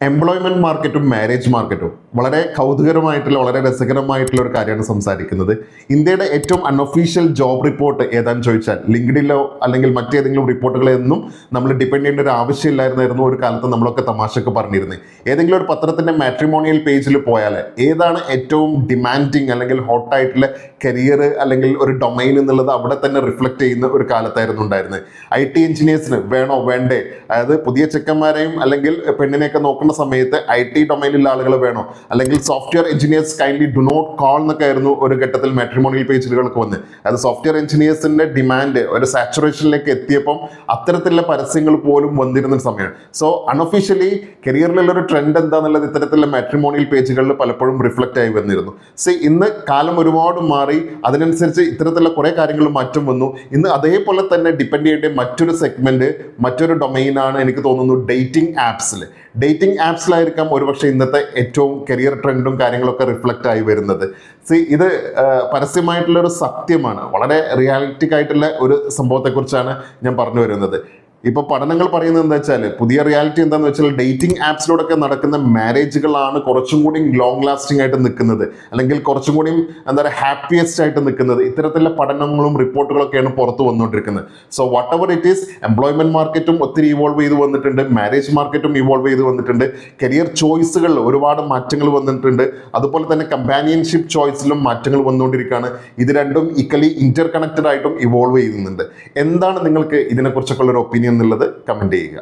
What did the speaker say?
Employment മാർക്കറ്റും marriage മാർക്കറ്റും വളരെ കൗതുകരമായിട്ടുള്ള വളരെ രസകരമായിട്ടുള്ള ഒരു കാര്യമാണ് സംസാരിക്കുന്നത്. ഇന്ത്യയുടെ ഏറ്റവും അൺഒഫീഷ്യൽ ജോബ് റിപ്പോർട്ട് ഏതാണെന്ന് ചോദിച്ചാൽ ലിങ്ക്ഡിനിലോ അല്ലെങ്കിൽ മറ്റേതെങ്കിലും റിപ്പോർട്ടുകളെയൊന്നും നമ്മൾ ഡിപ്പെൻഡ് ചെയ്യേണ്ട ഒരു ആവശ്യമില്ലായിരുന്നു ഒരു കാലത്ത് നമ്മളൊക്കെ തമാശക്ക് പറഞ്ഞിരുന്നത്. ഏതെങ്കിലും ഒരു പത്രത്തിന്റെ മാട്രിമോണിയൽ പേജിൽ പോയാൽ ഏതാണ് ഏറ്റവും ഡിമാൻഡിങ് അല്ലെങ്കിൽ ഹോട്ടായിട്ടുള്ള കരിയർ അല്ലെങ്കിൽ ഒരു ഡൊമൈൻ എന്നുള്ളത് അവിടെ തന്നെ റിഫ്ലക്ട് ചെയ്യുന്ന ഒരു കാലത്തായിരുന്നു ഉണ്ടായിരുന്നത്. IT എഞ്ചിനീയേഴ്സിന് വേണോ വേണ്ടേ, അതായത് പുതിയ ചെക്കന്മാരെയും അല്ലെങ്കിൽ പെണ്ണിനെയൊക്കെ നോക്കുന്ന സമയത്ത് IT ഡൊമൈനിലുള്ള ആളുകൾ വേണോ, അല്ലെങ്കിൽ software engineers kindly do not call എന്നൊക്കെ ആയിരുന്നു ഒരു ഘട്ടത്തിൽ മാട്രിമോണിയൽ പേജുകൾക്ക് വന്ന്. അത് സോഫ്റ്റ്വെയർ എഞ്ചിനീയേഴ്സിന്റെ ഡിമാൻഡ് ഒരു സാച്ചുറേഷനിലേക്ക് എത്തിയപ്പം അത്തരത്തിലുള്ള പരസ്യങ്ങൾ പോലും വന്നിരുന്ന സമയമാണ്. സോ അൺഒഫീഷ്യലി കരിയറിലുള്ള ഒരു ട്രെൻഡ് എന്താണെന്നുള്ളത് ഇത്തരത്തിലുള്ള മാട്രിമോണിയൽ പേജുകളിൽ പലപ്പോഴും റിഫ്ലക്റ്റ് ആയി വന്നിരുന്നു. ഇന്ന് കാലം ഒരുപാട് മാറി, അതിനനുസരിച്ച് ഇത്തരത്തിലുള്ള കുറെ കാര്യങ്ങൾ മാറ്റം വന്നു. ഇന്ന് അതേപോലെ തന്നെ ഡിപ്പെൻഡ് ചെയ്യേണ്ട മറ്റൊരു സെഗ്മെന്റ്, മറ്റൊരു ഡൊമൈനാണ് എനിക്ക് തോന്നുന്നു ഡേറ്റിംഗ് ആപ്സിൽ. ഡേറ്റിംഗ് ആപ്സിലായിരിക്കാം ഒരുപക്ഷെ ഇന്നത്തെ ഏറ്റവും കരിയർ ട്രെൻഡും കാര്യങ്ങളൊക്കെ റിഫ്ലക്റ്റ് ആയി വരുന്നത്. ഇത് പരസ്യമായിട്ടുള്ള ഒരു സത്യമാണ്, വളരെ റിയാലിറ്റിക് ആയിട്ടുള്ള ഒരു സംഭവത്തെക്കുറിച്ചാണ് ഞാൻ പറഞ്ഞു വരുന്നത്. ഇപ്പോൾ പഠനങ്ങൾ പറയുന്നത് എന്താ വെച്ചാൽ, പുതിയ റിയാലിറ്റി എന്താണെന്ന് വെച്ചാൽ ഡേറ്റിംഗ് ആപ്സിലൂടെയൊക്കെ നടക്കുന്ന മാരേജുകളാണ് കുറച്ചും കൂടി ലോങ് ലാസ്റ്റിംഗ് ആയിട്ട് നിൽക്കുന്നത്, അല്ലെങ്കിൽ കുറച്ചും കൂടി എന്താ പറയുക ഹാപ്പിയസ്റ്റ് ആയിട്ട് നിൽക്കുന്നത്. ഇത്തരത്തിലുള്ള പഠനങ്ങളും റിപ്പോർട്ടുകളൊക്കെയാണ് പുറത്ത് വന്നുകൊണ്ടിരിക്കുന്നത്. So whatever it is, employment മാർക്കറ്റും ഒത്തിരി ഇവോൾവ് ചെയ്ത് വന്നിട്ടുണ്ട്, മാരേജ് മാർക്കറ്റും ഇവോൾവ് ചെയ്ത് വന്നിട്ടുണ്ട്, കരിയർ ചോയ്സുകളിൽ ഒരുപാട് മാറ്റങ്ങൾ വന്നിട്ടുണ്ട്, അതുപോലെ തന്നെ കമ്പാനിയൻഷിപ്പ് ചോയ്സിലും മാറ്റങ്ങൾ വന്നുകൊണ്ടിരിക്കുകയാണ്. ഇത് രണ്ടും ഈക്വലി ഇന്റർ കണക്റ്റഡ് ആയിട്ടും ഇവോൾവ് ചെയ്യുന്നുണ്ട്. എന്താണ് നിങ്ങൾക്ക് ഇതിനെക്കുറിച്ചൊക്കെ ഉള്ള ഒരു ഒപ്പീനിയൻ എന്നുള്ളത് കമന്റ് ചെയ്യുക.